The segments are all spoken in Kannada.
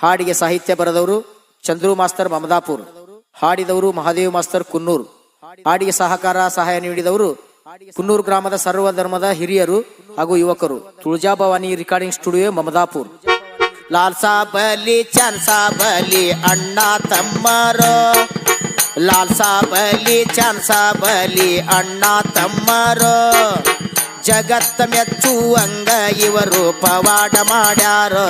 ಹಾಡಿಗೆ ಸಾಹಿತ್ಯ ಬರೆದವರು ಚಂದ್ರು ಮಾಸ್ತರ್ ಮಮದಾಪುರ್, ಹಾಡಿದವರು ಮಹಾದೇವ್ ಮಾಸ್ತರ್ ಕುನ್ನೂರ್. ಹಾಡಿಗೆ ಸಹಾಯ ನೀಡಿದವರು ಕುನ್ನೂರು ಗ್ರಾಮದ ಸರ್ವ ಧರ್ಮದ ಹಿರಿಯರು ಹಾಗೂ ಯುವಕರು. Tulja Bhavani recording studio Mamadapur. ಲಾಲ್ ಸಾಬಲಿ ಚನ್ ಸಾಬಲಿ ಅಣ್ಣ ತಮ್ಮರೋ, ಲಾಲ್ ಸಾಬಲಿ ಚನ್ ಸಾಬಲಿ ಅಣ್ಣ ತಮ್ಮರೋ, ಜಗತ್ತ ಮೆಚ್ಚುವಂಗ ಇವರು ಪವಾಡ ಮಾಡ್ಯಾರೋ.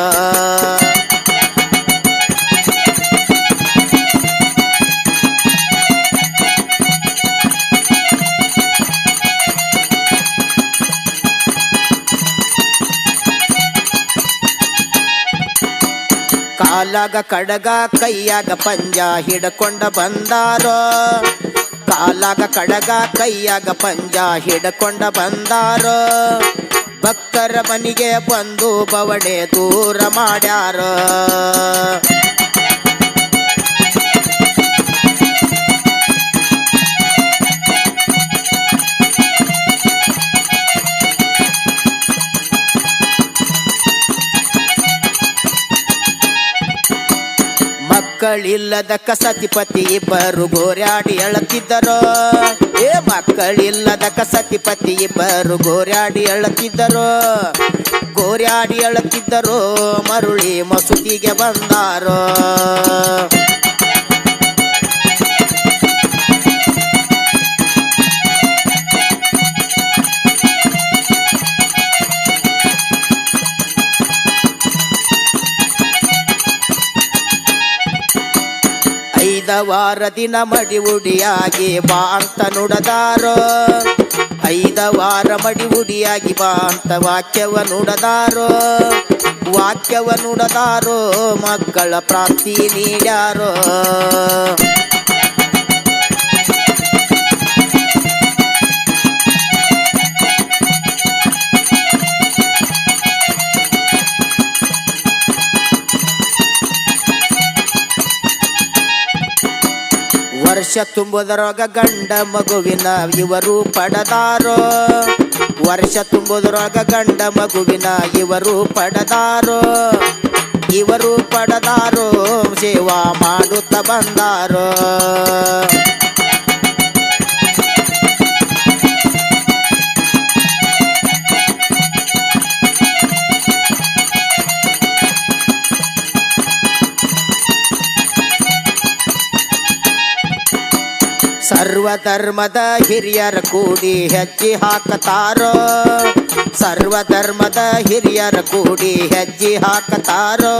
ಕಾಲಾಗ ಕಡಗ ಕೈಯಾಗ ಪಂಜ ಹಿಡ್ಕೊಂಡ ಬಂದಾರೋ, ಕಾಲಾಗ ಕಡಗ ಕೈಯಾಗ ಪಂಜ ಹಿಡ್ಕೊಂಡ ಬಂದಾರೋ, ಭಕ್ತರ ಮನಿಗೆ ಬಂದು ಬವಣೆ ದೂರ ಮಾಡ್ಯಾರೋ. ಮಕ್ಕಳಿಲ್ಲದ ಕಸತಿಪತಿ ಇಬ್ಬರು ಗೋರ್ಯಾಡಿ ಅಳತಿದ್ದರೋ, ಮಕ್ಕಳಿಲ್ಲದ ಕಸತಿಪತಿ ಇಬ್ಬರು ಗೋರ್ಯಾಡಿ ಅಳತಿದ್ದರೋ, ಗೋರ್ಯಾಡಿ ಅಳತಿದ್ದರೋ, ಮರುಳಿ ಮಸೂತಿಗೆ ಬಂದಾರೋ. ಐದವಾರ ದಿನ ಮಡಿ ಉಡಿಯಾಗಿ ಬಾ ಅಂತ ನುಡದಾರೋ, ಐದವಾರ ಮಡಿ ಉಡಿಯಾಗಿ ಬಾ ಅಂತ ವಾಕ್ಯವ ನುಡದಾರೋ, ವಾಕ್ಯವ ನುಡದಾರೋ, ಮಕ್ಕಳ ಪ್ರಾಪ್ತಿ ನೀಡ್ಯಾರೋ. ವರ್ಷ ತುಂಬುದರೊಗ ಗಂಡ ಮಗುವಿನ ಇವರು ಪಡೆದಾರೋ, ವರ್ಷ ತುಂಬುದರೊಗ ಗಂಡ ಮಗುವಿನ ಇವರು ಪಡೆದಾರೋ, ಇವರು ಪಡೆದಾರೋ, ಸೇವಾ ಮಾಡುತ್ತ ಬಂದಾರೋ. ಸರ್ವಧರ್ಮದ ಹಿರಿಯರ ಕೂಡಿ ಹೆಜ್ಜೆ ಹಾಕತಾರೋ, ಸರ್ವಧರ್ಮದ ಹಿರಿಯರ ಕೂಡಿ ಹೆಜ್ಜೆ ಹಾಕತಾರೋ,